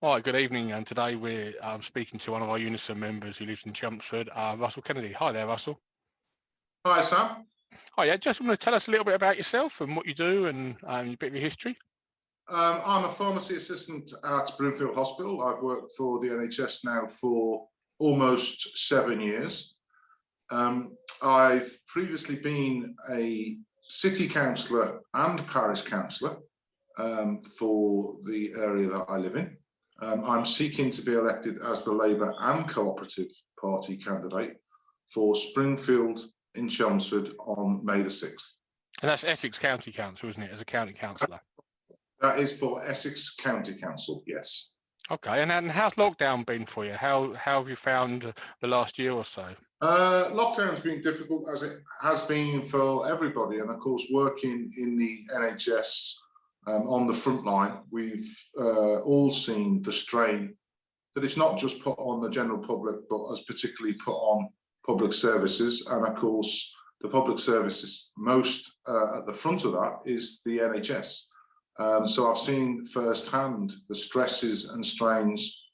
Hi, good evening. And today we're speaking to one of our UNISON members who lives in Chelmsford, Russell Kennedy. Hi there, Russell. Hi, Sam. Hi, yeah. Just want to tell us a little bit about yourself and what you do and a bit of your history. I'm a pharmacy assistant at Broomfield Hospital. I've worked for the NHS now for almost 7 years. I've previously been a city councillor and parish councillor for the area that I live in. I'm seeking to be elected as the Labour and Co-operative Party candidate for Springfield in Chelmsford on May the 6th. And that's Essex County Council, isn't it, as a county councillor? That is for Essex County Council, yes. Okay, and how's lockdown been for you? How have you found the last year or so? Lockdown's been difficult, as it has been for everybody, and of course working in the NHS on the front line, we've all seen the strain that it's not just put on the general public, but has particularly put on public services. And of course the public services most at the front of that is the NHS. So I've seen firsthand the stresses and strains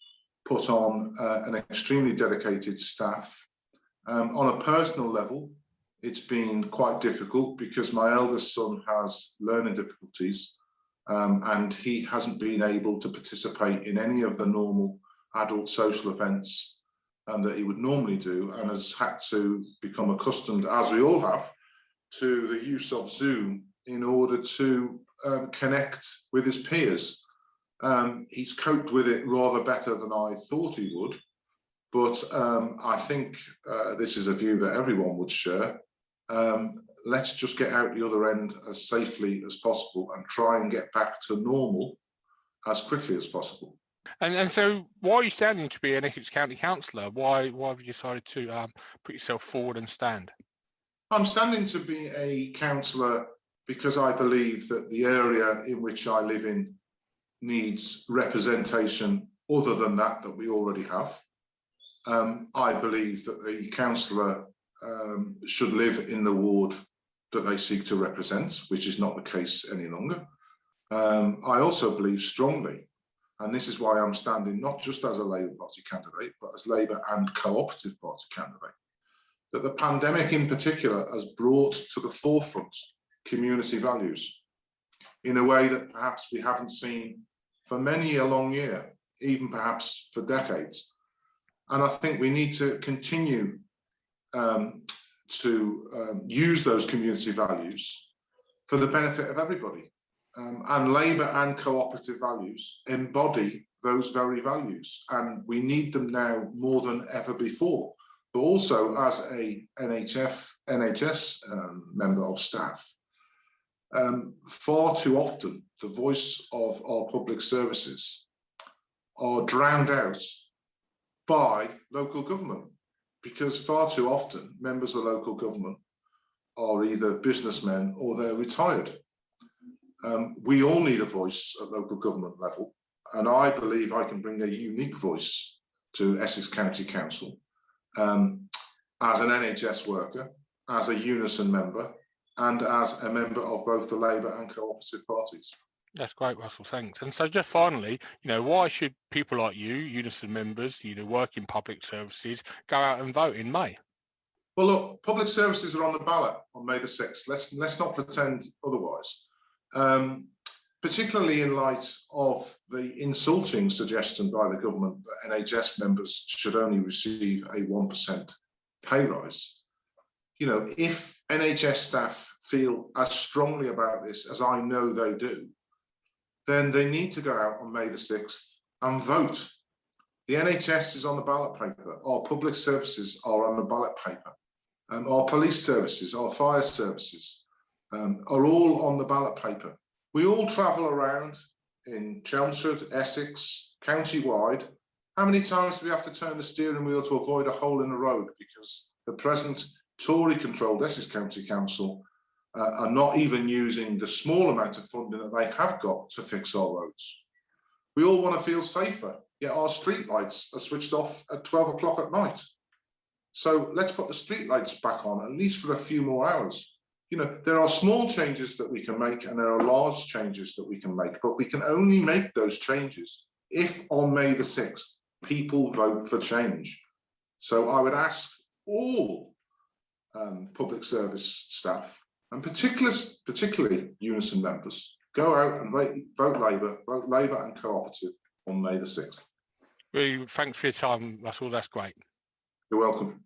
put on an extremely dedicated staff. On a personal level, it's been quite difficult because my eldest son has learning difficulties and he hasn't been able to participate in any of the normal adult social events that he would normally do, and has had to become accustomed, as we all have, to the use of Zoom in order to connect with his peers. He's coped with it rather better than I thought he would, but I think this is a view that everyone would share. Let's just get out the other end as safely as possible and try and get back to normal as quickly as possible. And so why are you standing to be an Essex County Councillor? Why have you decided to put yourself forward and stand? I'm standing to be a councillor because I believe that the area in which I live in needs representation other than that we already have. I believe that the councillor should live in the ward that they seek to represent, which is not the case any longer. I also believe strongly, and this is why I'm standing not just as a Labour Party candidate, but as Labour and Co-operative Party candidate, that the pandemic in particular has brought to the forefront community values in a way that perhaps we haven't seen for many a long year, even perhaps for decades. And I think we need to continue to use those community values for the benefit of everybody. And Labour and cooperative values embody those very values, and we need them now more than ever before. But also as a NHS member of staff, far too often the voice of our public services are drowned out by local government, because far too often members of local government are either businessmen or they're retired. We all need a voice at local government level, and I believe I can bring a unique voice to Essex County Council as an NHS worker, as a UNISON member, and as a member of both the Labour and cooperative parties. That's great, Russell, thanks. And so just finally, why should people like you, UNISON members, work in public services, go out and vote in May? Well, look, public services are on the ballot on May the 6th. Let's not pretend otherwise. Particularly in light of the insulting suggestion by the government that NHS members should only receive a 1% pay rise. If NHS staff feel as strongly about this as I know they do, then they need to go out on May the 6th and vote. The NHS is on the ballot paper. Our public services are on the ballot paper. Our police services, our fire services are all on the ballot paper. We all travel around in Chelmsford, Essex, county-wide. How many times do we have to turn the steering wheel to avoid a hole in the road because the present Tory-controlled Essex County Council are not even using the small amount of funding that they have got to fix our roads? We all want to feel safer, yet our street lights are switched off at 12 o'clock at night. So let's put the street lights back on, at least for a few more hours. There are small changes that we can make and there are large changes that we can make, but we can only make those changes if on May the 6th, people vote for change. So I would ask all public service staff, and particularly Unison members, go out and vote Labour and Co-operative on May the 6th. Really, thanks for your time, Russell. That's great. You're welcome.